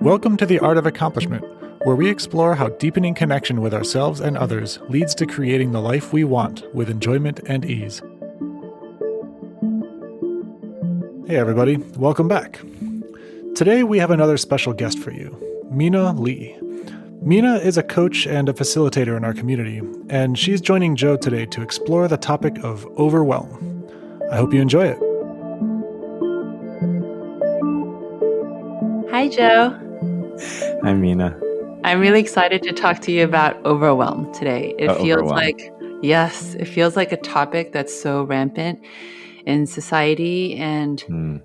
Welcome to The Art of Accomplishment, where we explore how deepening connection with ourselves and others leads to creating the life we want with enjoyment and ease. Hey everybody, welcome back. Today we have another special guest for you, Mina Lee. Mina is a coach and a facilitator in our community, and she's joining Joe today to explore the topic of overwhelm. I hope you enjoy it. Hi, Joe. Hi, Mina. I'm really excited to talk to you about overwhelm today. It feels Overwhelm. it feels like a topic that's so rampant in society. And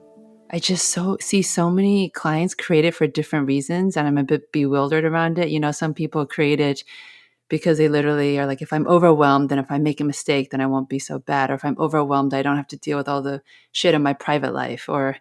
I just see so many clients create it for different reasons. And I'm a bit bewildered around it. You know, some people create it because they literally are like, if I'm overwhelmed, then if I make a mistake, then I won't be so bad. Or if I'm overwhelmed, I don't have to deal with all the shit in my private life. Or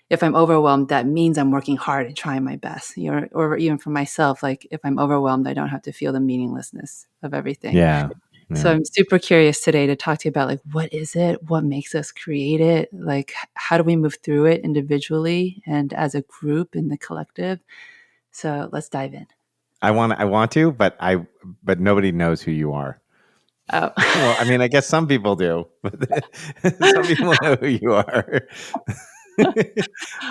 if I'm overwhelmed, that means I'm working hard and trying my best. Or even for myself, like if I'm overwhelmed, I don't have to feel the meaninglessness of everything. Yeah. So I'm super curious today to talk to you about like, what is it? What makes us create it? Like, how do we move through it individually and as a group in the collective? So let's dive in. I want to, but nobody knows who you are. Oh, Well, I mean, I guess some people do, but some people know who you are.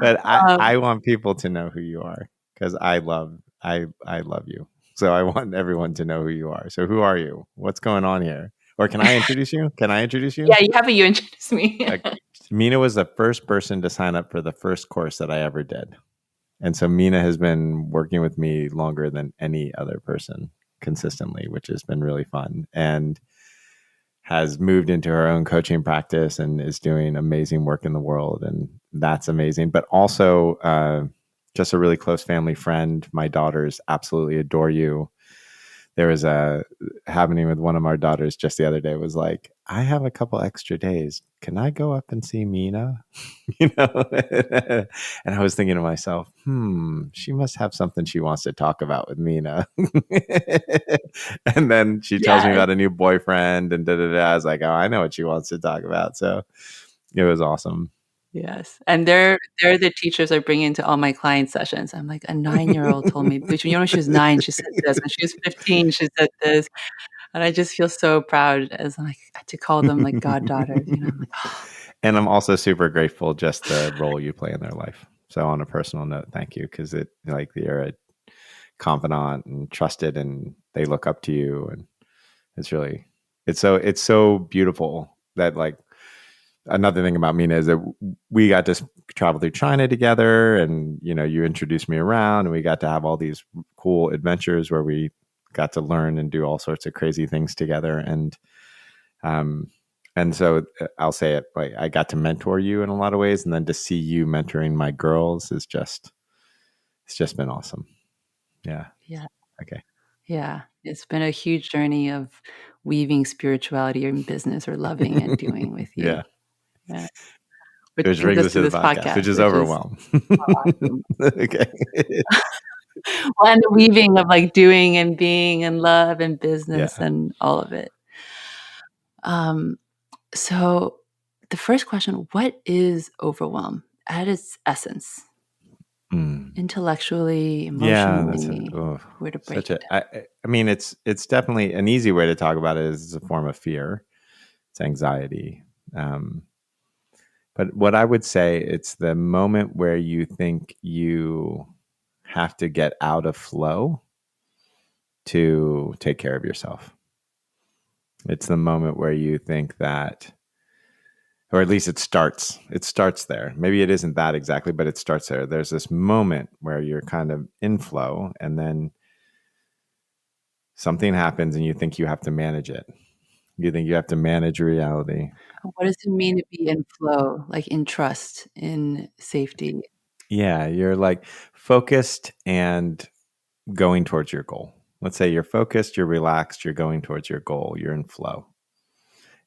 But I want people to know who you are because I love you. So I want everyone to know who you are. So who are you? What's going on here? Or can I introduce you? Yeah, you introduce me. Mina was the first person to sign up for the first course that I ever did. And so Mina has been working with me longer than any other person consistently, which has been really fun, and has moved into her own coaching practice and is doing amazing work in the world. And that's amazing. But also just a really close family friend. My daughters absolutely adore you. There was a happening with one of our daughters just the other day was like, I have a couple extra days. Can I go up and see Mina? You know? And I was thinking to myself, she must have something she wants to talk about with Mina. And then she tells me about a new boyfriend and I was like, oh, I know what she wants to talk about. So it was awesome. Yes. And they're the teachers I bring into all my client sessions. I'm like, a 9-year-old told me, between, you know, when she was 9, she said this. When she was 15, she said this. And I just feel so proud as like to call them like goddaughters, you know. I'm like, oh. And I'm also super grateful just the role you play in their life. So on a personal note, thank you. Because it like you're a confidant and trusted and they look up to you. And it's so beautiful that like, another thing about Mina is that we got to travel through China together, and you know, you introduced me around, and we got to have all these cool adventures where we got to learn and do all sorts of crazy things together. And so I'll say it, like I got to mentor you in a lot of ways, and then to see you mentoring my girls it's just been awesome. Yeah. Okay. Yeah. It's been a huge journey of weaving spirituality in business or loving and doing with you. Yeah. Which brings us to this podcast, which is Overwhelm. Awesome. Okay. Well, and the weaving of like doing and being and love and business and all of it. So the first question, what is overwhelm at its essence? Intellectually, emotionally, where to break it down? I mean, it's definitely an easy way to talk about it is a form of fear. It's anxiety. But what I would say, it's the moment where you think you have to get out of flow to take care of yourself. It's the moment where you think that, or at least it starts there. Maybe it isn't that exactly, but it starts there. There's this moment where you're kind of in flow, and then something happens and you think you have to manage it. You think you have to manage reality. What does it mean to be in flow, like in trust, in safety? Yeah, you're like focused and going towards your goal. Let's say you're focused, you're relaxed, you're going towards your goal, you're in flow.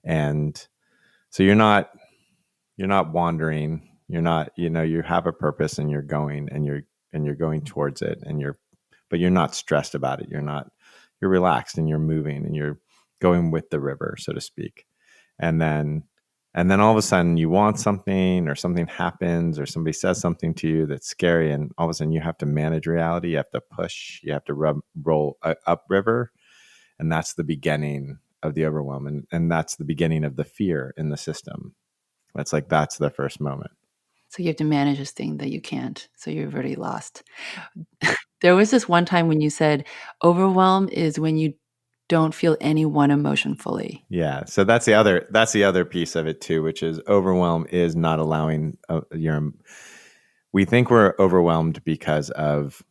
And so you're not wandering, you're not, you know, you have a purpose and you're going and you're going towards it, but you're not stressed about it. You're relaxed and you're moving and you're going with the river, so to speak. And then And then all of a sudden you want something, or something happens, or somebody says something to you that's scary. And all of a sudden you have to manage reality. You have to push, you have to roll upriver. And that's the beginning of the overwhelm. And that's the beginning of the fear in the system. That's the first moment. So you have to manage this thing that you can't. So you've already lost. There was this one time when you said overwhelm is when you don't feel any one emotion fully. Yeah. So that's the other piece of it too, which is overwhelm is not allowing we think we're overwhelmed because of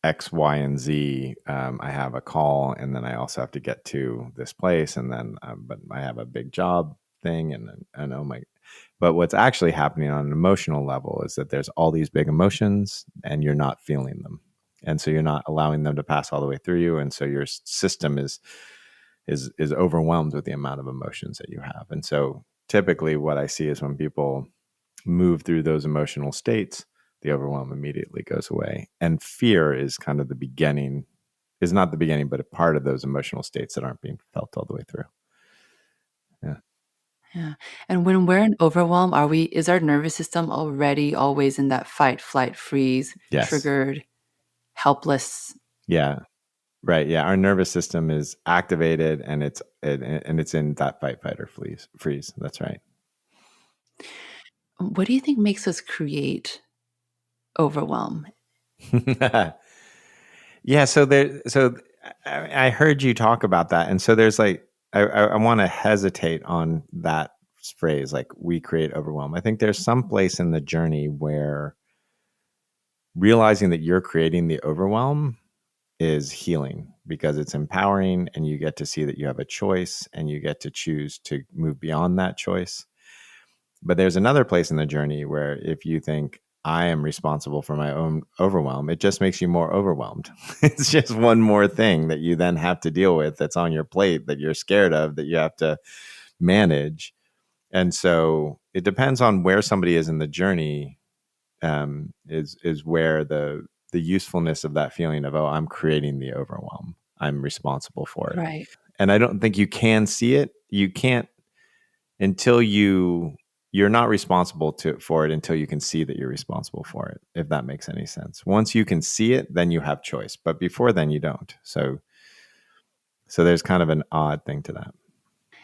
X, Y, and Z. I have a call, and then I also have to get to this place, and then but I have a big job thing, and oh my. But what's actually happening on an emotional level is that there's all these big emotions, and you're not feeling them, and so you're not allowing them to pass all the way through you, and so your system is overwhelmed with the amount of emotions that you have. And so typically, what I see is when people move through those emotional states, the overwhelm immediately goes away. And fear is kind of the beginning, is not the beginning, but a part of those emotional states that aren't being felt all the way through. Yeah. Yeah. And when we're in overwhelm, is our nervous system already always in that fight, flight, freeze, Yes. triggered, helpless? Yeah. Right. Yeah. Our nervous system is activated, and it's in that fight, fight, or freeze. That's right. What do you think makes us create overwhelm? Yeah. So I heard you talk about that. And so there's I want to hesitate on that phrase, like we create overwhelm. I think there's some place in the journey where realizing that you're creating the overwhelm is healing, because it's empowering, and you get to see that you have a choice, and you get to choose to move beyond that choice. But there's another place in the journey where if you think I am responsible for my own overwhelm, it just makes you more overwhelmed. It's just one more thing that you then have to deal with, that's on your plate, that you're scared of, that you have to manage. And so it depends on where somebody is in the journey, is where the usefulness of that feeling of, oh, I'm creating the overwhelm, I'm responsible for it. Right. And I don't think you can see it. You can't, until you're not responsible for it until you can see that you're responsible for it, if that makes any sense. Once you can see it, then you have choice. But before then, you don't. So there's kind of an odd thing to that.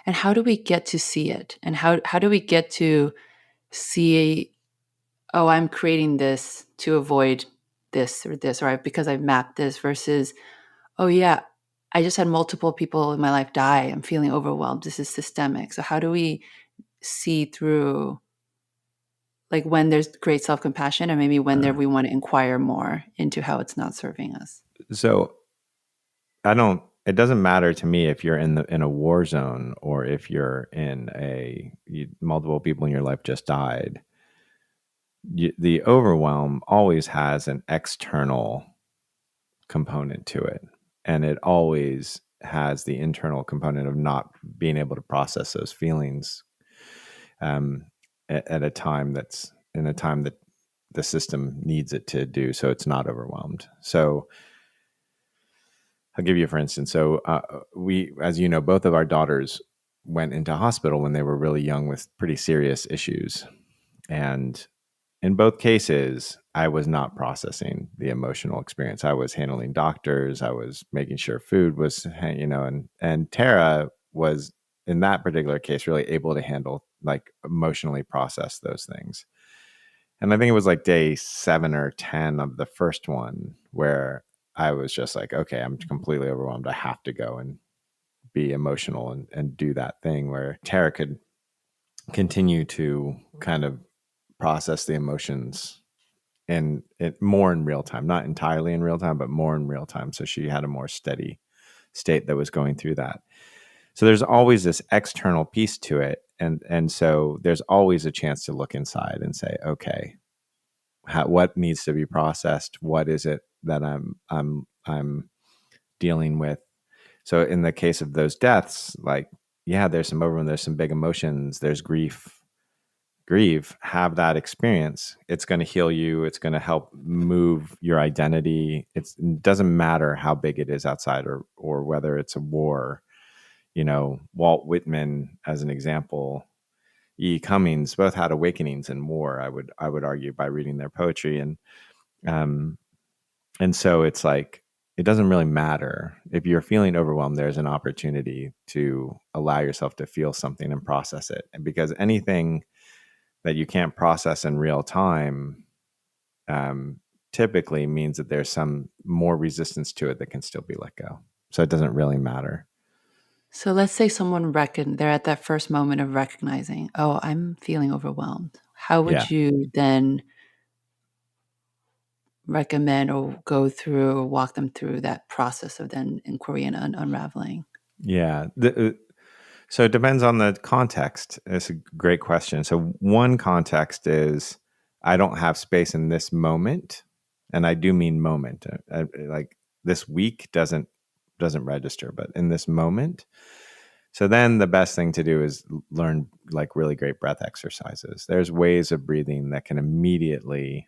And how do we get to see it? And how do we get to see, oh, I'm creating this to avoid this, or because I've mapped this, versus, oh yeah, I just had multiple people in my life die. I'm feeling overwhelmed. This is systemic. So how do we see through, like, when there's great self-compassion, and maybe when we want to inquire more into how it's not serving us? So it doesn't matter to me if you're in a war zone, or if you're in multiple people in your life just died. The overwhelm always has an external component to it, and it always has the internal component of not being able to process those feelings at a time that the system needs it to do, so it's not overwhelmed. So I'll give you for instance. So we, as you know, both of our daughters went into hospital when they were really young with pretty serious issues, and in both cases, I was not processing the emotional experience. I was handling doctors. I was making sure food was, and Tara was, in that particular case, really able to handle, like, emotionally process those things. And I think it was like day 7 or 10 of the first one where I was just like, okay, I'm completely overwhelmed. I have to go and be emotional and do that thing, where Tara could continue to kind of process the emotions and more in real time, not entirely in real time, but more in real time. So she had a more steady state that was going through that. So there's always this external piece to it. And so there's always a chance to look inside and say, okay, what needs to be processed? What is it that I'm dealing with? So in the case of those deaths, like, yeah, there's some overwhelm, there's some big emotions, there's grieve, have that experience. It's going to heal you. It's going to help move your identity. It doesn't matter how big it is outside, or whether it's a war. Walt Whitman, as an example, E. Cummings both had awakenings in war. I would argue by reading their poetry, and so it's like it doesn't really matter if you're feeling overwhelmed. There's an opportunity to allow yourself to feel something and process it, and because anything that you can't process in real time typically means that there's some more resistance to it that can still be let go. So it doesn't really matter. So let's say someone they're at that first moment of recognizing, oh, I'm feeling overwhelmed. How Yeah. would you then recommend or go through or walk them through that process of then inquiry and unraveling? Yeah. So it depends on the context. It's a great question. So one context is I don't have space in this moment, and I do mean moment. Like this week doesn't register, but in this moment. So then the best thing to do is learn like really great breath exercises. There's ways of breathing that can immediately,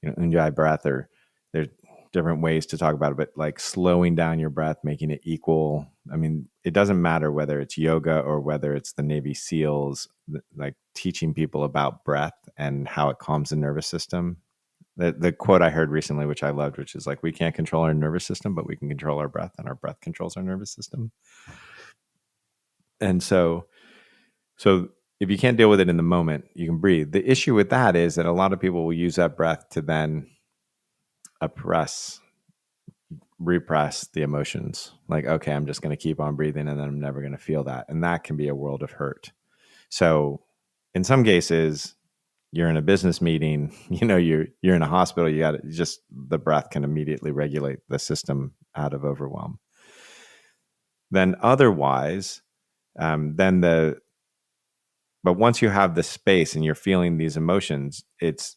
ujjayi breath, or there's different ways to talk about it, but like slowing down your breath, making it equal. I mean, it doesn't matter whether it's yoga or whether it's the Navy SEALs, like teaching people about breath and how it calms the nervous system. The quote I heard recently, which I loved, which is like, we can't control our nervous system, but we can control our breath, and our breath controls our nervous system. And so if you can't deal with it in the moment, you can breathe. The issue with that is that a lot of people will use that breath to then repress the emotions. Like, okay, I'm just going to keep on breathing, and then I'm never going to feel that. And that can be a world of hurt. So in some cases, you're in a business meeting, you're in a hospital, the breath can immediately regulate the system out of overwhelm. Then otherwise, but once you have the space and you're feeling these emotions, it's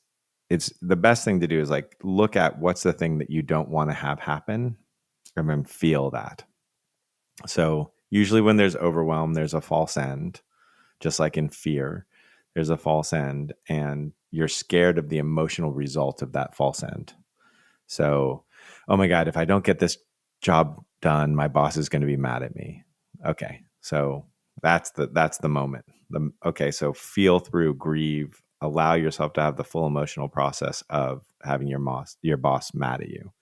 the best thing to do is like look at what's the thing that you don't want to have happen, and then feel that. So usually when there's overwhelm, there's a false end, just like in fear, there's a false end, and you're scared of the emotional result of that false end. So, oh my God, if I don't get this job done, my boss is going to be mad at me. Okay. So that's the moment. Okay. So feel through, grieve, allow yourself to have the full emotional process of having your boss mad at you.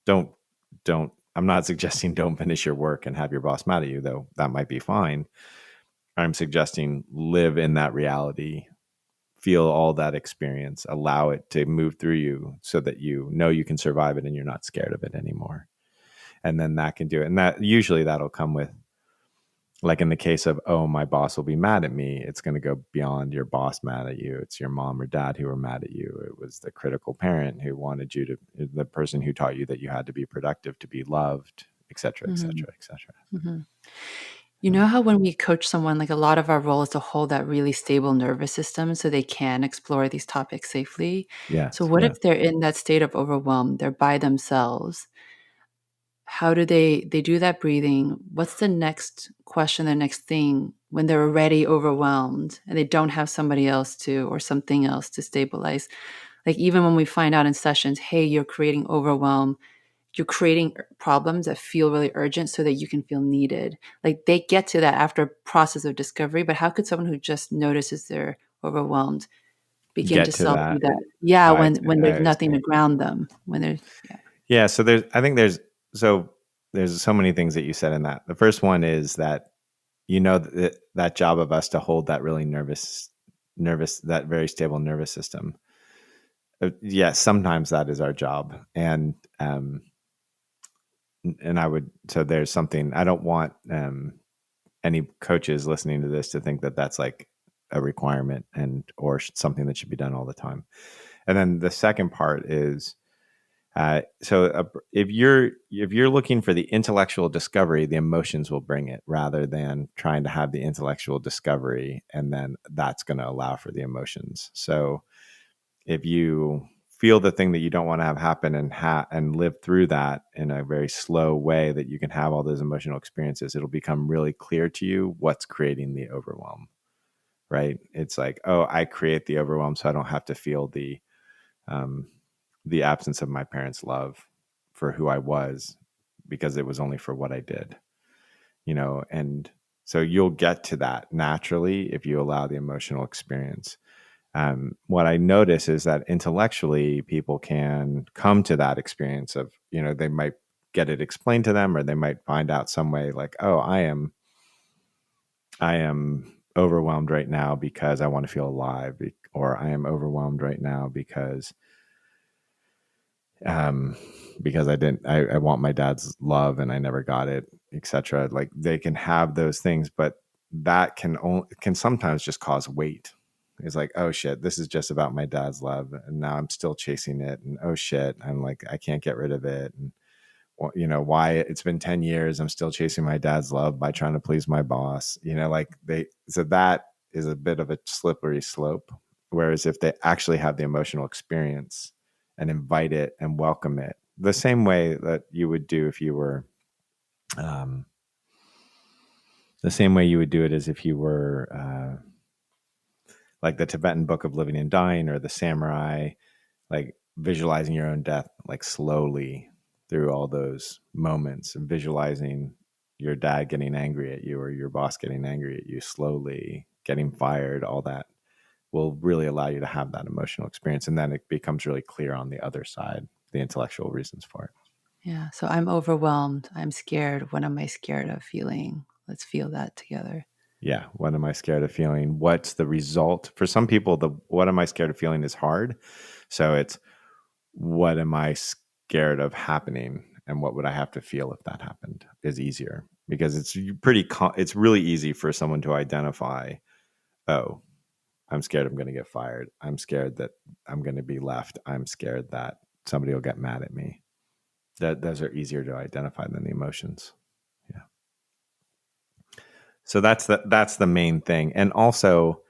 I'm not suggesting don't finish your work and have your boss mad at you, though that might be fine. I'm suggesting live in that reality, feel all that experience, allow it to move through you so that you know you can survive it and you're not scared of it anymore. And then that can do it. And that usually that'll come with, like in the case of, oh, my boss will be mad at me. It's going to go beyond your boss mad at you. It's your mom or dad who were mad at you. It was the critical parent who wanted you to, the person who taught you that you had to be productive, to be loved, et cetera, et cetera, et cetera. Mm-hmm. You know how when we coach someone, like a lot of our role is to hold that really stable nervous system so they can explore these topics safely. Yes. So what if they're in that state of overwhelm, they're by themselves? How do they do that breathing? What's the next question, the next thing when they're already overwhelmed and they don't have somebody else to or something else to stabilize? Like even when we find out in sessions, hey, you're creating overwhelm, you're creating problems that feel really urgent so that you can feel needed. Like they get to that after a process of discovery, but how could someone who just notices they're overwhelmed begin to self do that? Yeah, when there's nothing to ground them, when there's yeah. So there's so many things that you said in that. The first one is that that job of us to hold that really nervous, that very stable nervous system. Yes, sometimes that is our job, and so there's something, I don't want any coaches listening to this to think that that's like a requirement or something that should be done all the time. And then the second part is, if you're looking for the intellectual discovery, the emotions will bring it, rather than trying to have the intellectual discovery and then that's going to allow for the emotions. So if you feel the thing that you don't want to have happen and live through that in a very slow way that you can have all those emotional experiences, it'll become really clear to you what's creating the overwhelm, right? It's like, oh, I create the overwhelm so I don't have to feel the absence of my parents' love for who I was, because it was only for what I did, and So you'll get to that naturally if you allow the emotional experience. What I notice is that intellectually people can come to that experience of, they might get it explained to them, or they might find out some way like, oh, I am overwhelmed right now because I want to feel alive, or I am overwhelmed right now because I want my dad's love and I never got it, etc. Like they can have those things, but that can sometimes just cause weight. It's like, oh shit, this is just about my dad's love, and now I'm still chasing it, and oh shit, I'm like, I can't get rid of it, and why it's been 10 years, I'm still chasing my dad's love by trying to please my boss. So that is a bit of a slippery slope. Whereas if they actually have the emotional experience and invite it and welcome it, the same way that you would do if you were, the same way you would do it as if you were, like the Tibetan Book of Living and Dying, or the samurai, like visualizing your own death, like slowly through all those moments, and visualizing your dad getting angry at you, or your boss getting angry at you, slowly getting fired, all that will really allow you to have that emotional experience. And then it becomes really clear on the other side, the intellectual reasons for it. Yeah. So I'm overwhelmed. I'm scared. What am I scared of feeling? Let's feel that together. Yeah. What am I scared of feeling? What's the result? For some people, the what am I scared of feeling is hard. So it's, what am I scared of happening, and what would I have to feel if that happened, is easier, because it's really easy for someone to identify, oh, I'm scared I'm going to get fired. I'm scared that I'm going to be left. I'm scared that somebody will get mad at me. Those are easier to identify than the emotions. Yeah. So that's the main thing. And also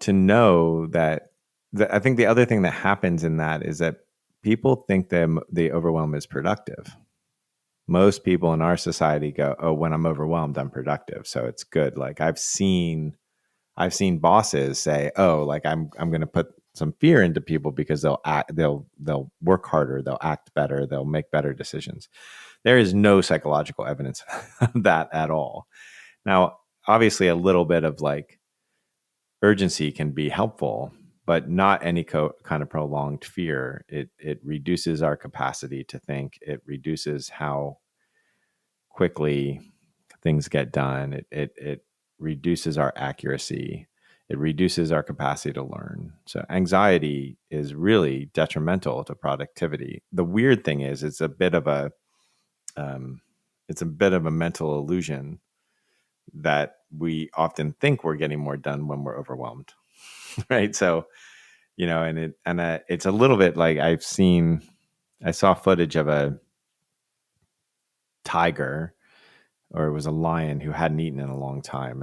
to know that I think the other thing that happens in that is that people think the overwhelm is productive. Most people in our society go, oh, when I'm overwhelmed, I'm productive, so it's good. Like I've seen bosses say, oh, like I'm going to put some fear into people because they'll work harder, they'll act better, they'll make better decisions. There is no psychological evidence of that at all. Now, obviously, a little bit of like urgency can be helpful, but not any kind of prolonged fear. It reduces our capacity to think. It reduces how quickly things get done. It reduces our accuracy. It reduces our capacity to learn. So anxiety is really detrimental to productivity. The weird thing is, it's a bit of a mental illusion that we often think we're getting more done when we're overwhelmed, right? So, it's a little bit like I saw footage of a tiger, or it was a lion, who hadn't eaten in a long time,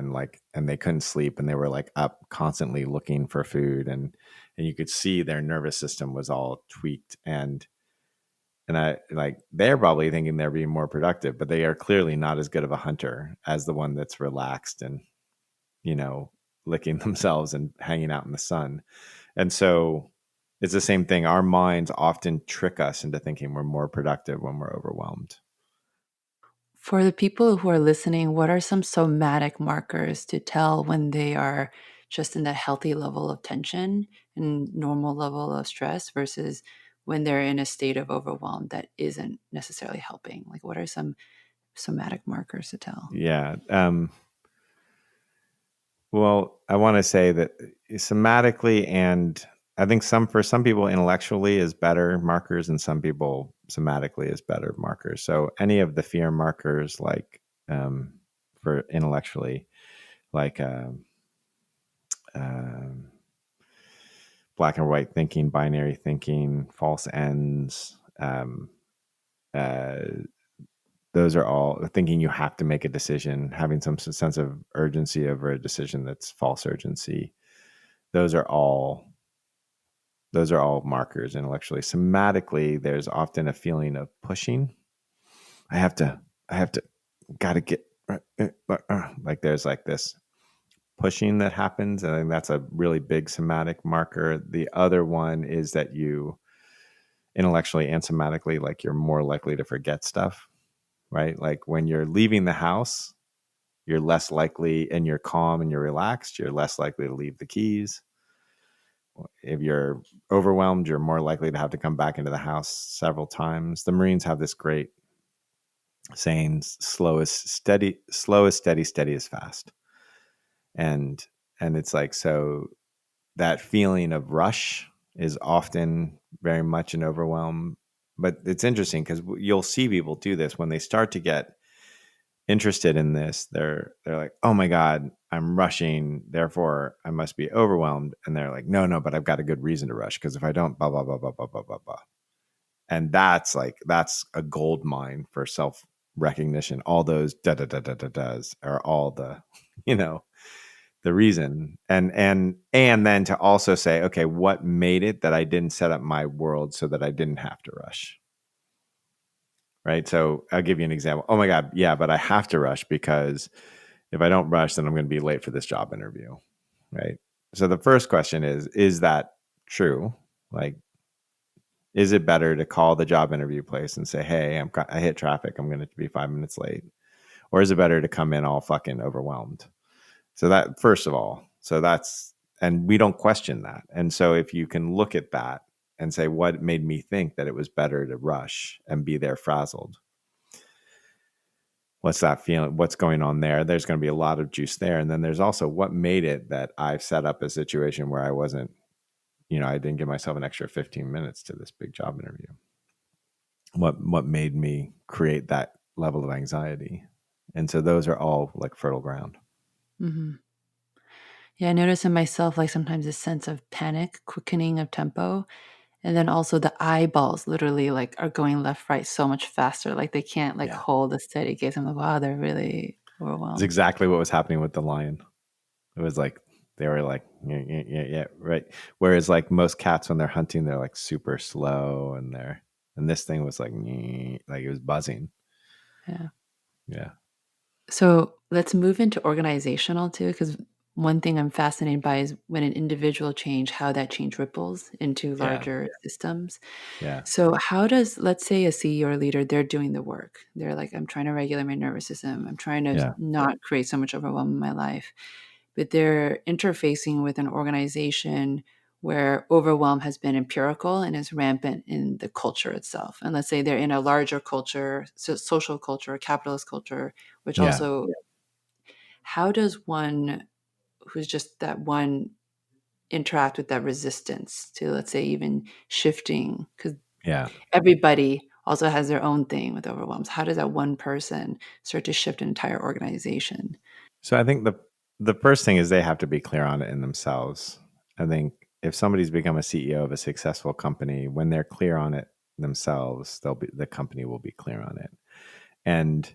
and they couldn't sleep, and they were like up constantly looking for food, and you could see their nervous system was all tweaked, and I like, they're probably thinking they're being more productive, but they are clearly not as good of a hunter as the one that's relaxed and licking themselves and hanging out in the sun. And so it's the same thing. Our minds often trick us into thinking we're more productive when we're overwhelmed. For the people who are listening, what are some somatic markers to tell when they are just in that healthy level of tension and normal level of stress versus when they're in a state of overwhelm that isn't necessarily helping? Like, what are some somatic markers to tell? Yeah. Well, I want to say that somatically, and I think for some people intellectually is better markers, and some people somatically is better markers. So any of the fear markers, like for intellectually, like black and white thinking, binary thinking, false ends, those are all thinking you have to make a decision, having some sense of urgency over a decision that's false urgency. Those are all markers intellectually. Somatically, there's often a feeling of pushing. I have to, gotta get, like there's like this pushing that happens. And I think that's a really big somatic marker. The other one is that you intellectually and somatically, like you're more likely to forget stuff, right? Like when you're leaving the house, You're less likely, and you're calm and you're relaxed, you're less likely to leave the keys. If you're overwhelmed, you're more likely to have to come back into the house several times. The Marines have this great saying, slow is steady, steady is fast. And it's like, so that feeling of rush is often very much an overwhelm. But it's interesting because you'll see people do this when they start to get interested in this. They're like, oh my God, I'm rushing, therefore I must be overwhelmed. And they're like, no, but I've got a good reason to rush, because if I don't, blah, blah, blah, blah, blah, blah, blah, blah. And that's a gold mine for self recognition. All those da da da da da does are all the, the reason. And then to also say, okay, what made it that I didn't set up my world so that I didn't have to rush? Right. So I'll give you an example. Oh my God. Yeah, but I have to rush because if I don't rush, then I'm going to be late for this job interview. Right. So the first question is that true? Like, is it better to call the job interview place and say, hey, I hit traffic, I'm going to be 5 minutes late? Or is it better to come in all fucking overwhelmed? So that, first of all, and we don't question that. And so if you can look at that and say, what made me think that it was better to rush and be there frazzled? What's that feeling? What's going on there? There's going to be a lot of juice there. And then there's also what made it that I've set up a situation where I wasn't, I didn't give myself an extra 15 minutes to this big job interview. What made me create that level of anxiety? And so those are all like fertile ground. Mm-hmm. Yeah, I notice in myself, like sometimes a sense of panic, quickening of tempo. And then also the eyeballs literally like are going left, right so much faster. Like they can't hold a steady gaze. I'm like, wow, they're really overwhelmed. It's exactly what was happening with the lion. It was like, they were like, yeah, right. Whereas like most cats, when they're hunting, they're like super slow, and this thing was like it was buzzing. Yeah. Yeah. So let's move into organizational too, because one thing I'm fascinated by is when an individual change, how that change ripples into larger systems. Yeah. So how does, let's say a CEO or leader, they're doing the work. They're like, I'm trying to regulate my nervous system. I'm trying to not create so much overwhelm in my life. But they're interfacing with an organization where overwhelm has been empirical and is rampant in the culture itself. And let's say they're in a larger culture, so social culture, capitalist culture, which also, how does one who's just that one interact with that resistance to, let's say, even shifting? Because everybody also has their own thing with overwhelms. How does that one person start to shift an entire organization? So I think the first thing is they have to be clear on it in themselves. I think if somebody's become a CEO of a successful company, when they're clear on it themselves, the company will be clear on it. And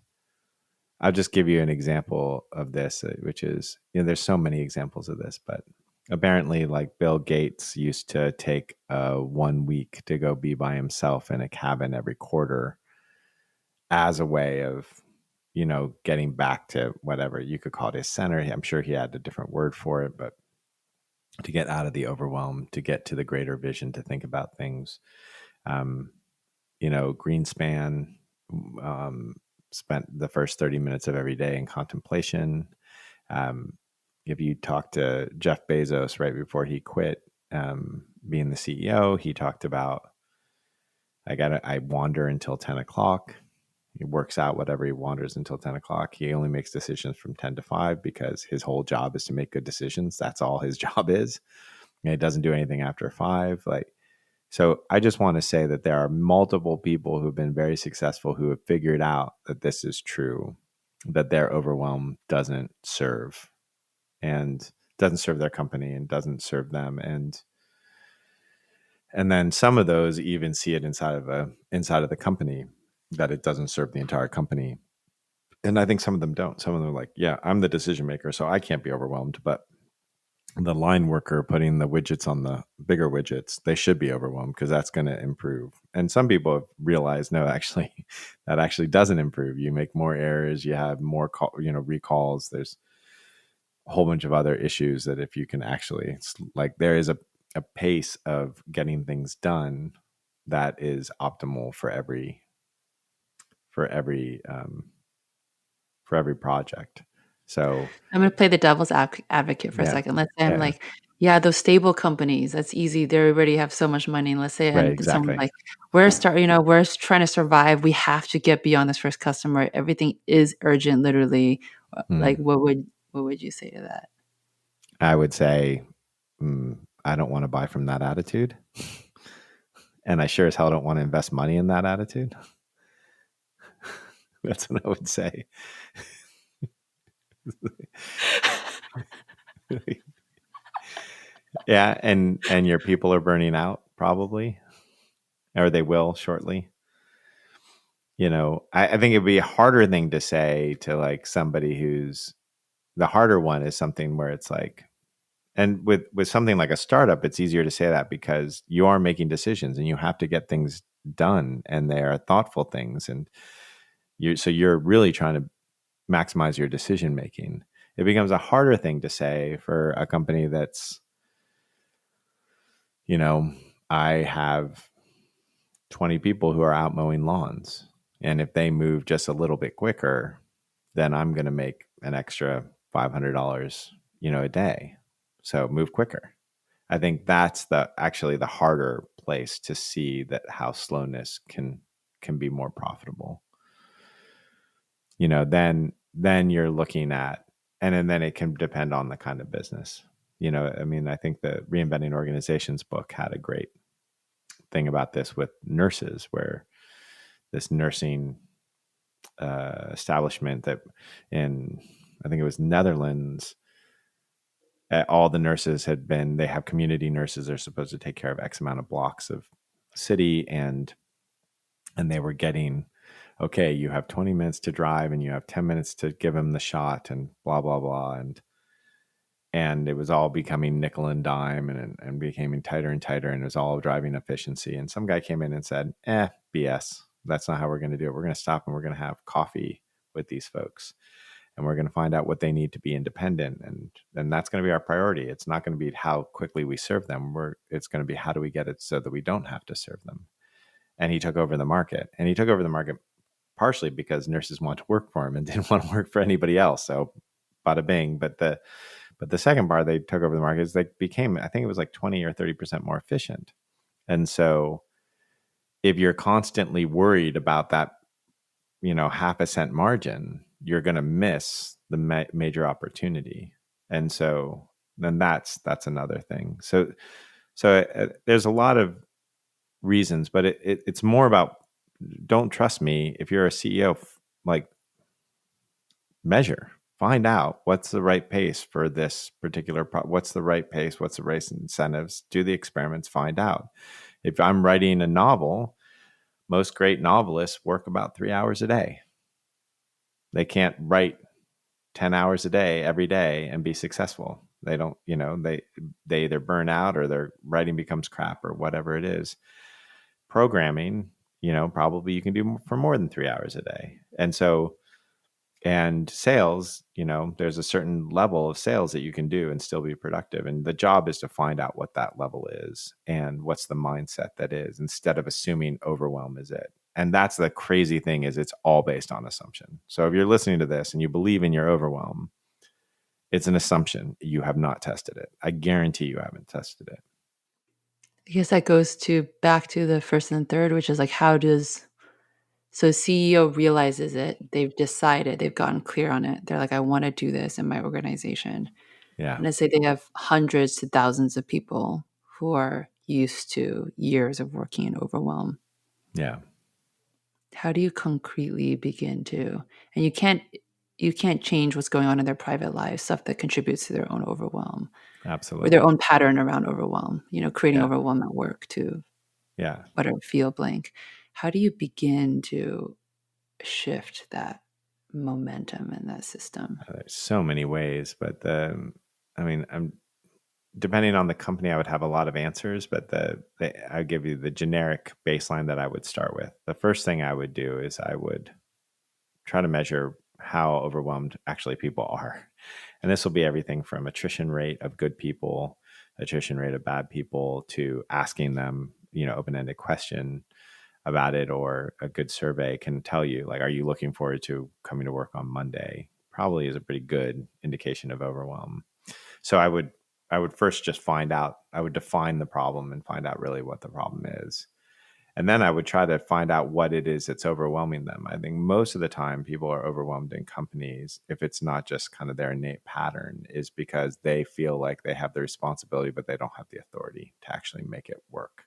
I'll just give you an example of this, which is, there's so many examples of this, but apparently like Bill Gates used to take 1 week to go be by himself in a cabin every quarter as a way of, getting back to whatever you could call it, his center. I'm sure he had a different word for it, but to get out of the overwhelm, to get to the greater vision, to think about things. Greenspan spent the first 30 minutes of every day in contemplation. If you talk to Jeff Bezos right before he quit being the CEO, he talked about, I wander until 10 o'clock. He works out whatever he wanders until 10 o'clock. He only makes decisions from 10 to 5 because his whole job is to make good decisions. That's all his job is. And he doesn't do anything after 5. So I just want to say that there are multiple people who've been very successful who have figured out that this is true, that their overwhelm doesn't serve their company and doesn't serve them. And then some of those even see it inside of the company, that it doesn't serve the entire company. And I think some of them don't. Some of them are like, yeah, I'm the decision maker, so I can't be overwhelmed. But the line worker putting the widgets on the bigger widgets, they should be overwhelmed because that's going to improve. And some people have realized, no, actually, that actually doesn't improve. You make more errors, you have more recalls. There's a whole bunch of other issues that if you can actually, there is a pace of getting things done that is optimal for every project. So I'm going to play the devil's advocate for a yeah, second. Let's say I'm yeah, like, yeah, those stable companies, that's easy. They already have so much money. And let's say, right, and someone's exactly. like, we're trying to survive. We have to get beyond this first customer. Everything is urgent, literally. Like, what would you say to that? I would say, I don't want to buy from that attitude. And I sure as hell don't want to invest money in that attitude. That's what I would say. Yeah, and your people are burning out probably, or they will shortly. I think it'd be a harder thing to say to like somebody who's the harder one is something where it's like, and with something like a startup, it's easier to say that because you are making decisions and you have to get things done, and they are thoughtful things, and you're really trying to maximize your decision making. It becomes a harder thing to say for a company that's, I have 20 people who are out mowing lawns. And if they move just a little bit quicker, then I'm going to make an extra $500, a day. So move quicker. I think that's actually the harder place to see that how slowness can be more profitable. Then you're looking at, and then it can depend on the kind of business. I think the Reinventing Organizations book had a great thing about this with nurses, where this nursing establishment that in, I think it was Netherlands, all the nurses they have community nurses. They're supposed to take care of X amount of blocks of city, and they were getting, okay, you have 20 minutes to drive and you have 10 minutes to give them the shot and blah, blah, blah. And it was all becoming nickel and dime and becoming tighter and tighter. And it was all driving efficiency. And some guy came in and said, BS. That's not how we're going to do it. We're going to stop and we're going to have coffee with these folks. And we're going to find out what they need to be independent. And that's going to be our priority. It's not going to be how quickly we serve them. It's going to be how do we get it so that we don't have to serve them. And he took over the market. And he took over the market partially because nurses want to work for him and didn't want to work for anybody else. So bada bing. But the second part they took over the market is they became, I think it was like 20 or 30% more efficient. And so if you're constantly worried about that, half a cent margin, you're going to miss the major opportunity. And so then that's another thing. So there's a lot of reasons, but it's more about, don't trust me. If you're a CEO, like, measure, find out what's the right pace for this particular what's the right pace, what's the right incentives, do the experiments, find out. If I'm writing a novel, most great novelists work about 3 hours a day. They can't write 10 hours a day every day and be successful. They don't, they either burn out or their writing becomes crap or whatever it is. Programming, probably you can do for more than 3 hours a day. And sales, there's a certain level of sales that you can do and still be productive. And the job is to find out what that level is and what's the mindset that is, instead of assuming overwhelm is it. And that's the crazy thing, is it's all based on assumption. So if you're listening to this and you believe in your overwhelm, it's an assumption. You have not tested it. I guarantee you haven't tested it. I guess that goes back to the first and third, which is like, so CEO realizes it, they've decided, they've gotten clear on it. They're like, I want to do this in my organization. Yeah. And let's say they have hundreds to thousands of people who are used to years of working in overwhelm. Yeah. How do you concretely begin to, and you can't change what's going on in their private lives, stuff that contributes to their own overwhelm or their Absolutely. own pattern around overwhelm, creating Yeah. overwhelm at work to Yeah. whatever, feel blank. How do you begin to shift that momentum in that system? There's so many ways, but I'm depending on the company, I would have a lot of answers, but I'll give you the generic baseline that I would start with. The first thing I would do is I would try to measure how overwhelmed actually people are. And this will be everything from attrition rate of good people, attrition rate of bad people, to asking them, open-ended question about it, or a good survey can tell you, like, are you looking forward to coming to work on Monday? probably is a pretty good indication of overwhelm. So I would first just find out, I would define the problem and find out really what the problem is. And then I would try to find out what it is that's overwhelming them. I think most of the time people are overwhelmed in companies, if it's not just kind of their innate pattern, is because they feel like they have the responsibility, but they don't have the authority to actually make it work.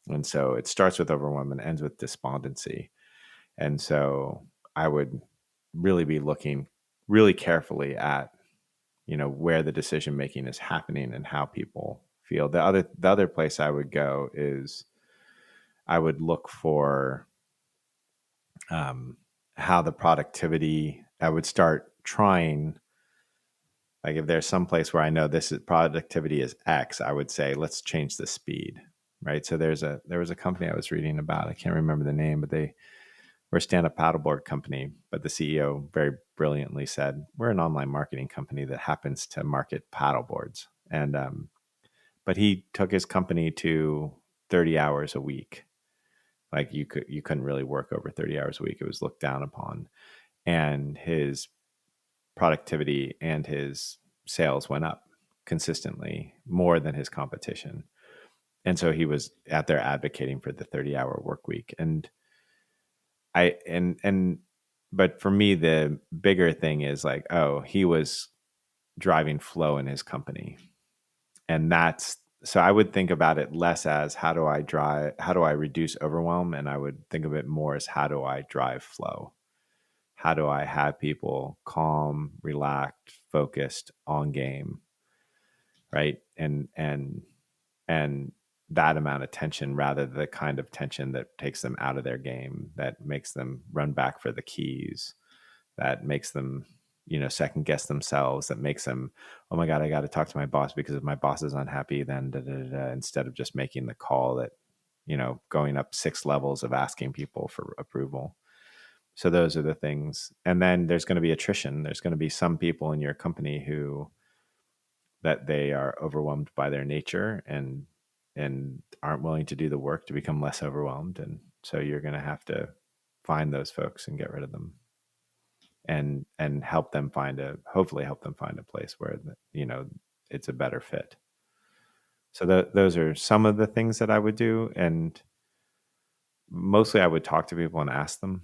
And so it starts with overwhelm and ends with despondency. And so I would really be looking really carefully at, where the decision making is happening and how people feel. The other place I would go is I would look for how the productivity. I would start trying, like if there's some place where I know this is productivity is X, I would say let's change the speed, right? So there was a company I was reading about. I can't remember the name, but they were a stand-up paddleboard company. But the CEO very brilliantly said, "We're an online marketing company that happens to market paddleboards." And but he took his company to 30 hours a week. Like you couldn't really work over 30 hours a week. It was looked down upon. And his productivity and his sales went up consistently more than his competition. And so he was out there advocating for the 30-hour work week. And but for me, the bigger thing is like, oh, he was driving flow in his company. And so I would think about it less as how do I reduce overwhelm? And I would think of it more as how do I drive flow? How do I have people calm, relaxed, focused, on game, right? And that amount of tension, rather than the kind of tension that takes them out of their game, that makes them run back for the keys, that makes them, second guess themselves, that makes them, oh my God, I got to talk to my boss because if my boss is unhappy, then instead of just making the call that, going up 6 levels of asking people for approval. So those are the things. And then there's going to be attrition. There's going to be some people in your company that they are overwhelmed by their nature and aren't willing to do the work to become less overwhelmed. And so you're going to have to find those folks and get rid of them and hopefully help them find a place where, it's a better fit. So those are some of the things that I would do. And mostly I would talk to people and ask them,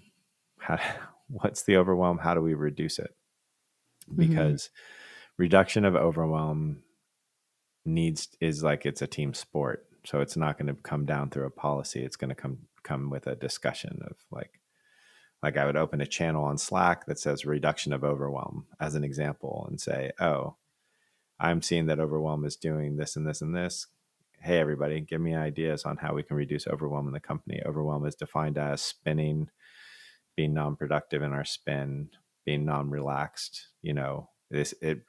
what's the overwhelm? How do we reduce it? Because reduction of overwhelm is like, it's a team sport. So it's not going to come down through a policy. It's going to come with a discussion of like I would open a channel on Slack that says reduction of overwhelm as an example and say, oh, I'm seeing that overwhelm is doing this and this and this. Hey, everybody, give me ideas on how we can reduce overwhelm in the company. Overwhelm is defined as spinning, being non-productive in our spin, being non-relaxed.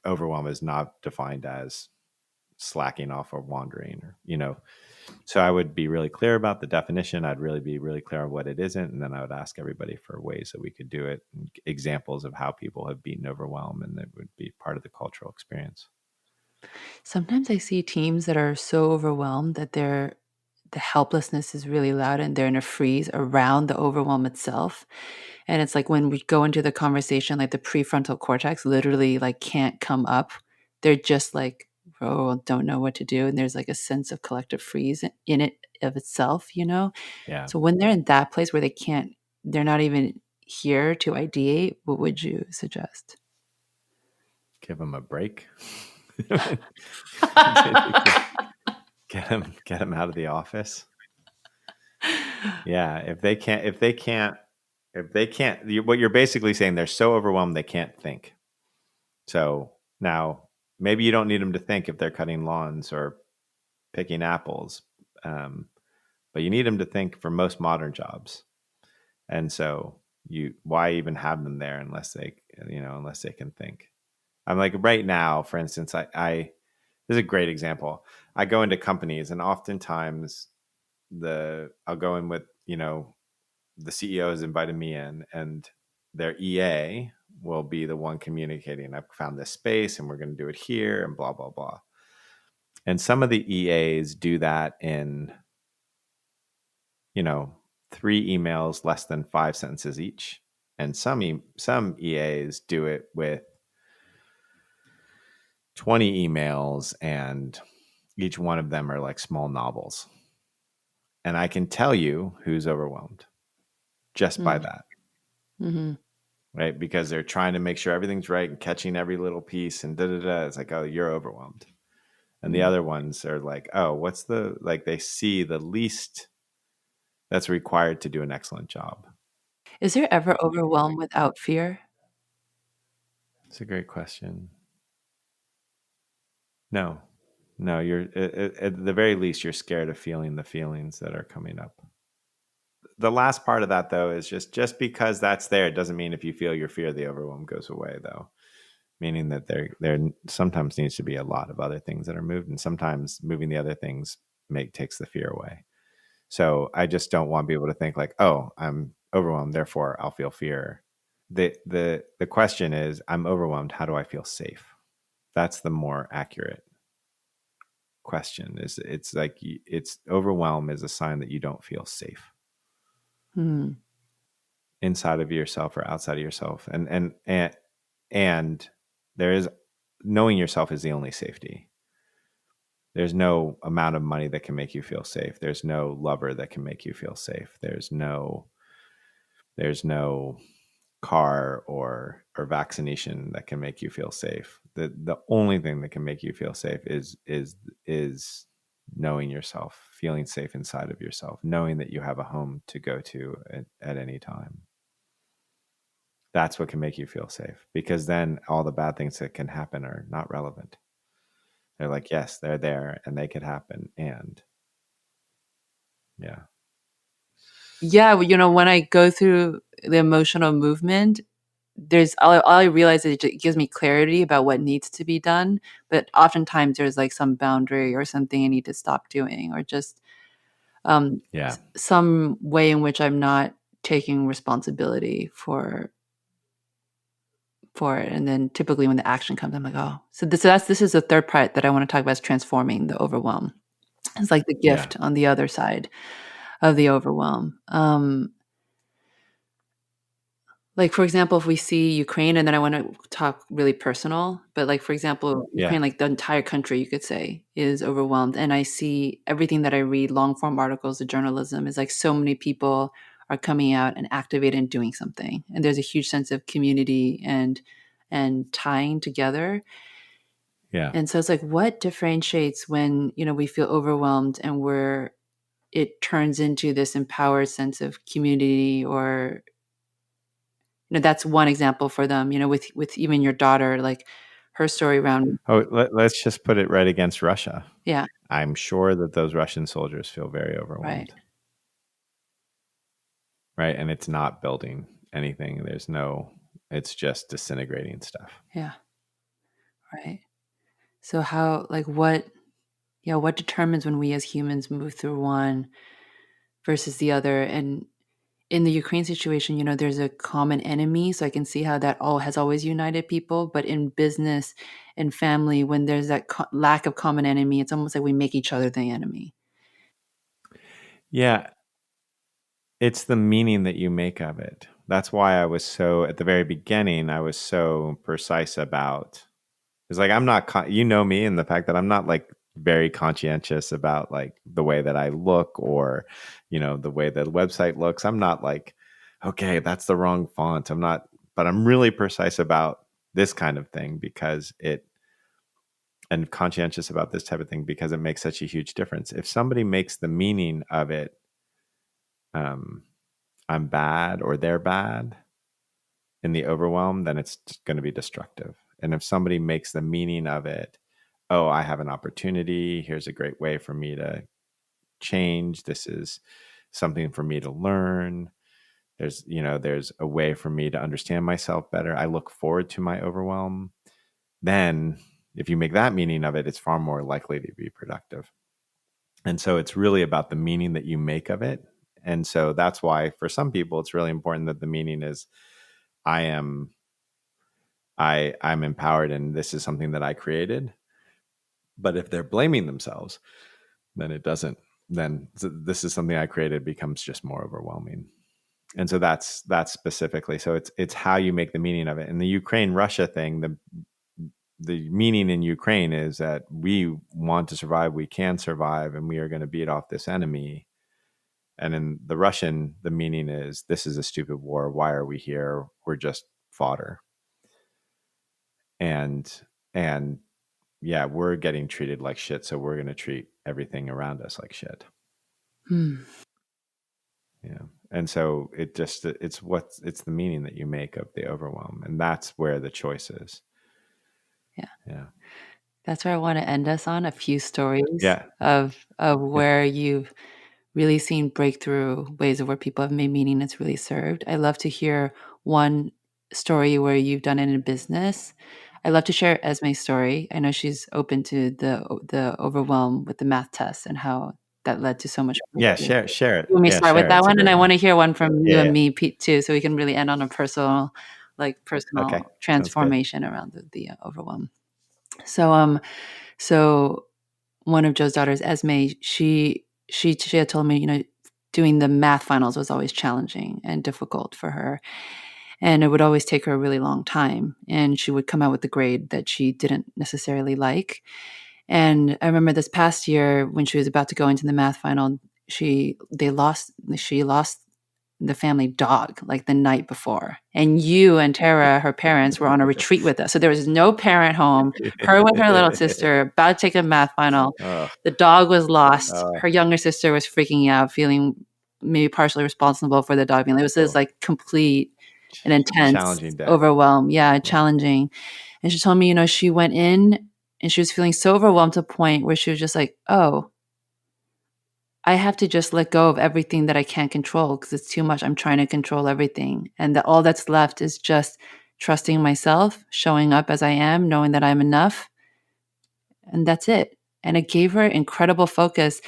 Overwhelm is not defined as slacking off or wandering, or. So I would be really clear about the definition. I'd really be really clear on what it isn't. And then I would ask everybody for ways that we could do it, and examples of how people have beaten overwhelm, and that would be part of the cultural experience. Sometimes I see teams that are so overwhelmed that the helplessness is really loud and they're in a freeze around the overwhelm itself. And it's like when we go into the conversation, like the prefrontal cortex literally like can't come up. They're just like, oh, don't know what to do. And there's like a sense of collective freeze in it of itself. Yeah. So when they're in that place where they're not even here to ideate, what would you suggest? Give them a break. Get them out of the office. Yeah. If they can't, what you're basically saying, they're so overwhelmed they can't think. So now maybe you don't need them to think if they're cutting lawns or picking apples, but you need them to think for most modern jobs. And so why even have them there unless they can think? I'm like, right now, for instance, this is a great example. I go into companies and oftentimes I'll go in with, the CEO has invited me in, and their EA will be the one communicating. I've found this space and we're going to do it here and blah, blah, blah. And some of the EAs do that in, 3 emails, less than 5 sentences each. And some EAs do it with 20 emails, and each one of them are like small novels. And I can tell you who's overwhelmed just by that. Mm-hmm. Right? Because they're trying to make sure everything's right and catching every little piece and da-da-da. It's like, oh, you're overwhelmed. And the other ones are like, oh, what's the, like, they see the least that's required to do an excellent job. Is there ever overwhelm without fear? It's a great question. No, you're at the very least, you're scared of feeling the feelings that are coming up. The last part of that, though, is just because that's there, it doesn't mean if you feel your fear, the overwhelm goes away, though. Meaning that there sometimes needs to be a lot of other things that are moved, and sometimes moving the other things takes the fear away. So I just don't want people to think like, oh, I'm overwhelmed, therefore I'll feel fear. The question is, I'm overwhelmed, how do I feel safe? That's the more accurate question. It's like, it's overwhelm is a sign that you don't feel safe inside of yourself or outside of yourself. And there is, knowing yourself is the only safety. There's no amount of money that can make you feel safe. There's no lover that can make you feel safe. There's no car or vaccination that can make you feel safe. The only thing that can make you feel safe is knowing yourself, feeling safe inside of yourself, knowing that you have a home to go to at any time. That's what can make you feel safe, because then all the bad things that can happen are not relevant. They're like, yes, they're there and they could happen. And yeah. Yeah, when I go through the emotional movement, there's all I realize is it gives me clarity about what needs to be done. But oftentimes there's like some boundary or something I need to stop doing, or just some way in which I'm not taking responsibility for it. And then typically when the action comes, I'm like, oh, so this is the third part that I want to talk about, is transforming the overwhelm. It's like the gift on the other side of the overwhelm. Like, for example, if we see Ukraine, and then I want to talk really personal, but like, for example, Ukraine, like the entire country, you could say, is overwhelmed. And I see everything that I read, long form articles, the journalism, is like so many people are coming out and activated and doing something. And there's a huge sense of community and tying together. Yeah. And so it's like, what differentiates when, we feel overwhelmed and it turns into this empowered sense of community, or that's one example for them, with even your daughter, like her story around. Oh, let's just put it right against Russia. Yeah. I'm sure that those Russian soldiers feel very overwhelmed. Right. And it's not building anything. It's just disintegrating stuff. Yeah. Right. So what determines when we as humans move through one versus the other? And in the Ukraine situation, there's a common enemy. So I can see how that has always united people. But in business and family, when there's that lack of common enemy, it's almost like we make each other the enemy. Yeah. It's the meaning that you make of it. That's why I was at the very beginning, I was so precise about, it's like, I'm not, me, and the fact that I'm not like very conscientious about like the way that I look, or, the way that the website looks. I'm not like, okay, that's the wrong font. But I'm really precise about this kind of thing and conscientious about this type of thing because it makes such a huge difference. If somebody makes the meaning of it, I'm bad or they're bad in the overwhelm, then it's going to be destructive. And if somebody makes the meaning of it, oh, I have an opportunity, here's a great way for me to change, this is something for me to learn, there's a way for me to understand myself better, I look forward to my overwhelm, then if you make that meaning of it, it's far more likely to be productive. And so it's really about the meaning that you make of it. And so that's why for some people it's really important that the meaning is I'm empowered and this is something that I created. But if they're blaming themselves, then this is something I created becomes just more overwhelming. And so that's specifically. So it's how you make the meaning of it. And the Ukraine Russia thing, the meaning in Ukraine is that we want to survive, we can survive, and we are going to beat off this enemy. And in the Russian, the meaning is, this is a stupid war. Why are we here? We're just fodder. And yeah, we're getting treated like shit, so we're going to treat everything around us like shit. Yeah. And so it's the meaning that you make of the overwhelm, and that's where the choice is. Yeah. That's where I want to end us on, a few stories Yeah. of where you've really seen breakthrough ways of where people have made meaning that's really served. I love to hear one story where you've done it in business. I love to share Esme's story. I know she's open to the overwhelm with the math test and how that led to so much Yeah. breakthrough. Share it. Let me Yeah. start with Share it. that It's a one, and great I one. want to hear one from you Yeah. and me, Pete, too, so we can really end on a personal Okay. Sounds good. transformation around the overwhelm. So one of Joe's daughters, Esme, she had told me, doing the math finals was always challenging and difficult for her. And it would always take her a really long time. And she would come out with a grade that she didn't necessarily like. And I remember this past year when she was about to go into the math final, she lost the family dog like the night before. And you and Tara, her parents, were on a retreat with us. So there was no parent home. Her with her little sister, about to take a math final. The dog was lost. Her younger sister was freaking out, feeling maybe partially responsible for the dog being. It was this like complete and intense challenging day. overwhelm. Yeah, challenging. And she told me, she went in and she was feeling so overwhelmed to a point where she was just like, oh, I have to just let go of everything that I can't control because it's too much. I'm trying to control everything. And that all that's left is just trusting myself, showing up as I am, knowing that I'm enough. And that's it. And it gave her incredible focus.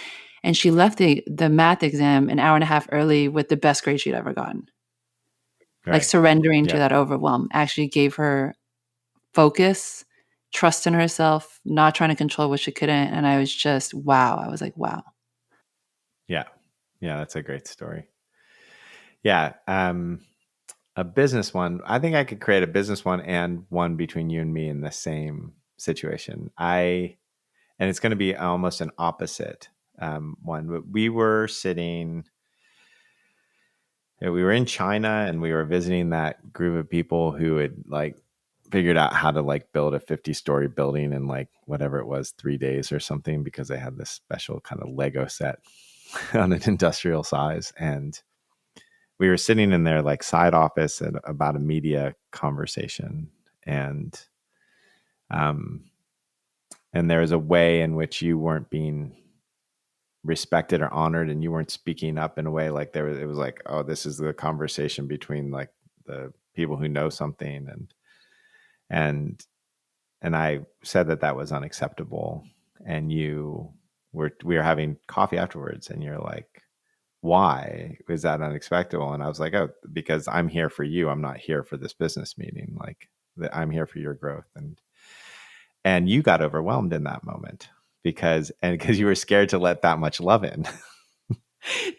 And she left the math exam an hour and a half early with the best grade she'd ever gotten. Right. Like surrendering to that overwhelm actually gave her focus, trust in herself, not trying to control what she couldn't. And I was just, wow. I was like, wow. Yeah. Yeah. That's a great story. Yeah. A business one. I think I could create a business one and one between you and me in the same situation. And it's going to be almost an opposite one. But we were in China, and we were visiting that group of people who had like figured out how to like build a 50-story building in like whatever it was, 3 days or something, because they had this special kind of Lego set on an industrial size. And we were sitting in their like side office about a media conversation. And there was a way in which you weren't being respected or honored, and you weren't speaking up in a way like it was like, oh, this is the conversation between like the people who know something. And I said that was unacceptable. And we were having coffee afterwards, and you're like, why is that unexpected? And I was like, oh, because I'm here for you. I'm not here for this business meeting. Like, I'm here for your growth. And you got overwhelmed in that moment because you were scared to let that much love in.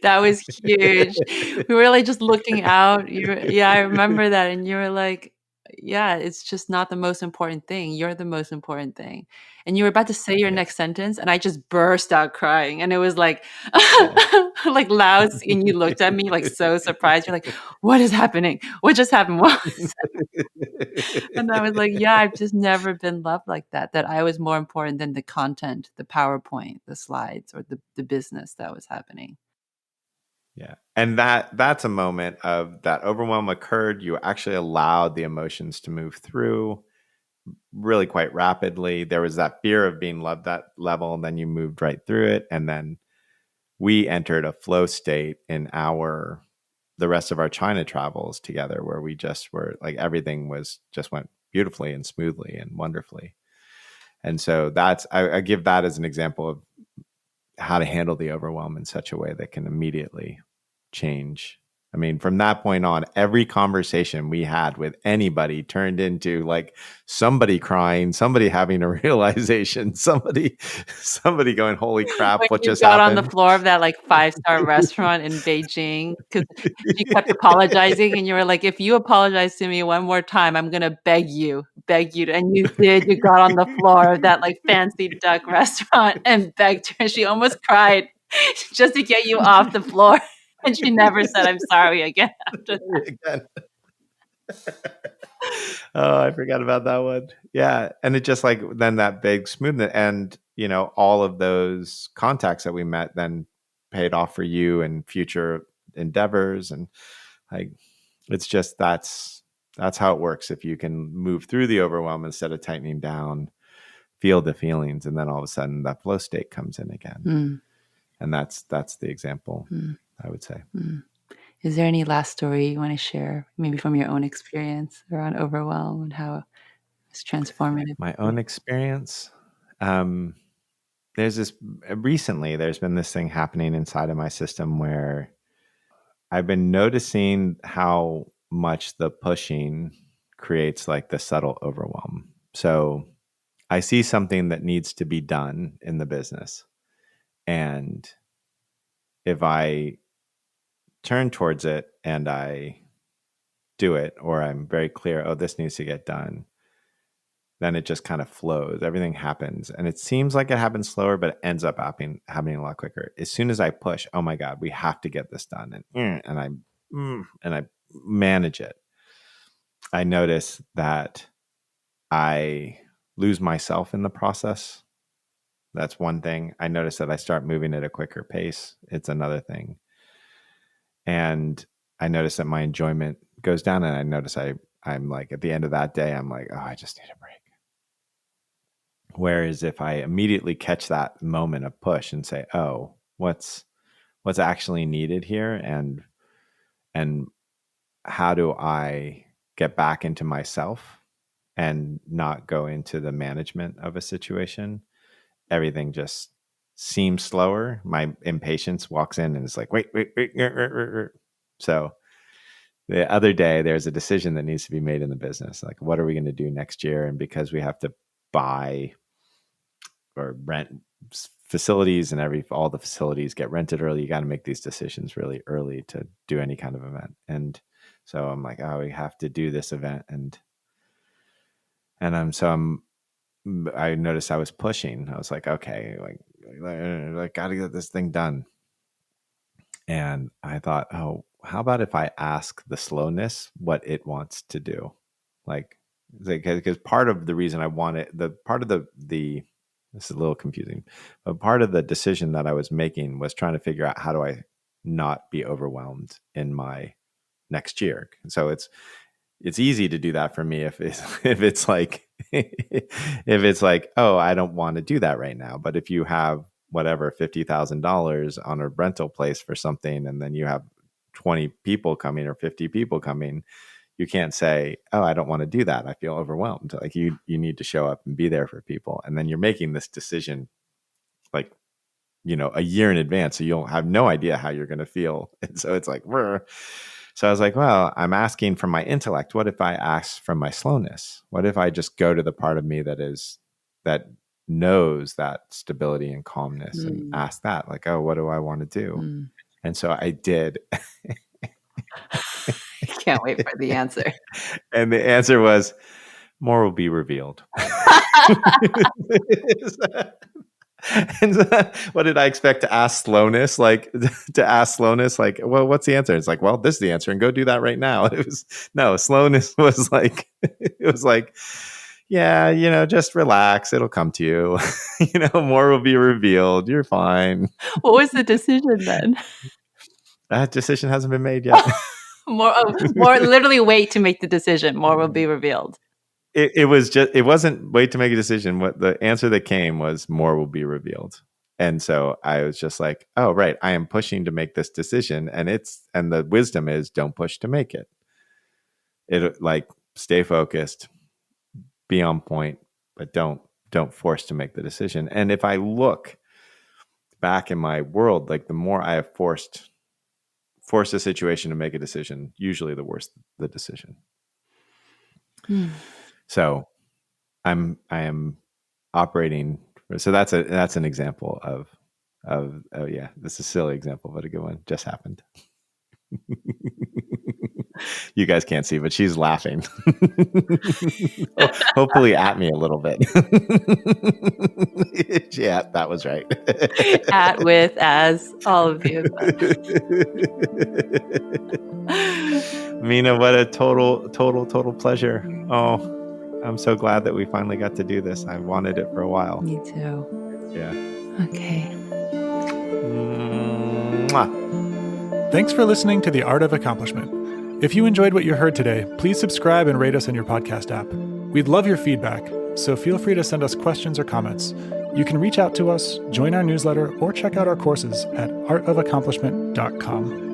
That was huge. We were like just looking out. I remember that. And you were like, yeah, it's just not the most important thing. You're the most important thing. And you were about to say your next sentence, and I just burst out crying. And it was like, like loud. And you looked at me like so surprised. You're like, what is happening? What just happened? And I was like, yeah, I've just never been loved like that. That I was more important than the content, the PowerPoint, the slides, or the business that was happening. Yeah. And that's a moment of that overwhelm occurred. You actually allowed the emotions to move through really quite rapidly. There was that fear of being loved that level, and then you moved right through it. And then we entered a flow state in the rest of our China travels together, where we just were like, everything just went beautifully and smoothly and wonderfully. And so I give that as an example of how to handle the overwhelm in such a way that can immediately change I mean, from that point on, every conversation we had with anybody turned into like somebody crying, somebody having a realization, somebody going, holy crap, When what you just got on the happened? floor of that like 5-star restaurant in Beijing because she kept apologizing and you were like, if you apologize to me one more time, I'm gonna beg you to, and you did. You got on the floor of that like fancy duck restaurant and begged her. She almost cried just to get you off the floor. And she never said I'm sorry again after that. Again. Oh, I forgot about that one. Yeah. And it just like then that big smoothness and, you know, all of those contacts that we met then paid off for you and future endeavors. And like, it's just that's how it works. If you can move through the overwhelm instead of tightening down, feel the feelings, and then all of a sudden that flow state comes in again. And that's the example, I would say. Is there any last story you want to share, maybe from your own experience around overwhelm and how it's transformative? My own experience. There's been this thing happening inside of my system where I've been noticing how much the pushing creates like the subtle overwhelm. So I see something that needs to be done in the business. And if I turn towards it and I do it, or I'm very clear, oh, this needs to get done, then it just kind of flows. Everything happens. And it seems like it happens slower, but it ends up happening a lot quicker. As soon as I push, oh my God, we have to get this done. And I manage it. I notice that I lose myself in the process. That's one thing. I notice that I start moving at a quicker pace. It's another thing. And I notice that my enjoyment goes down, and I notice I'm like, at the end of that day, I'm like, oh, I just need a break. Whereas if I immediately catch that moment of push and say, oh, what's actually needed here, and how do I get back into myself and not go into the management of a situation, everything just seems slower. My impatience walks in and it's like, wait. So the other day, there's a decision that needs to be made in the business. Like, what are we going to do next year? And because we have to buy or rent facilities, and all the facilities get rented early, you got to make these decisions really early to do any kind of event. And so I'm like, oh, we have to do this event. I noticed I was pushing. I was like, okay, like got to get this thing done. And I thought, oh, how about if I ask the slowness what it wants to do? Like, because part of the reason I want it, this is a little confusing, but part of the decision that I was making was trying to figure out how do I not be overwhelmed in my next year. So it's easy to do that for me if it's like if it's like, oh, I don't want to do that right now. But if you have whatever $50,000 on a rental place for something, and then you have 20 people coming or 50 people coming, you can't say, oh, I don't want to do that. I feel overwhelmed. Like you need to show up and be there for people. And then you're making this decision like, a year in advance. So you'll have no idea how you're going to feel. And so it's like, so I was like, well, I'm asking from my intellect. What if I ask from my slowness? What if I just go to the part of me that knows that stability and calmness and ask that, like, oh, what do I want to do? And so I did. I can't wait for the answer. And the answer was, more will be revealed. And so, what did I expect to ask slowness? Like, well, what's the answer? It's like, well, this is the answer, and go do that right now. It was no slowness. Was like, it was like, yeah, just relax. It'll come to you. More will be revealed. You're fine. What was the decision then? That decision hasn't been made yet. More, literally wait to make the decision. More will be revealed. It wasn't wait to make a decision. What the answer that came was more will be revealed. And so I was just like, oh, right. I am pushing to make this decision. And the wisdom is don't push to make it. It like stay focused, be on point, but don't force to make the decision. And if I look back in my world, like the more I have forced force a situation to make a decision, usually the worse the decision. So I am operating. So that's an example of oh yeah, this is a silly example, but a good one. Just happened. You guys can't see, but she's laughing. Hopefully at me a little bit. Yeah, that was right. At, with, as, all of you. Mina, what a total pleasure. Oh, I'm so glad that we finally got to do this. I wanted it for a while. Me too. Yeah. Okay. Mwah. Thanks for listening to The Art of Accomplishment. If you enjoyed what you heard today, please subscribe and rate us in your podcast app. We'd love your feedback, so feel free to send us questions or comments. You can reach out to us, join our newsletter, or check out our courses at artofaccomplishment.com.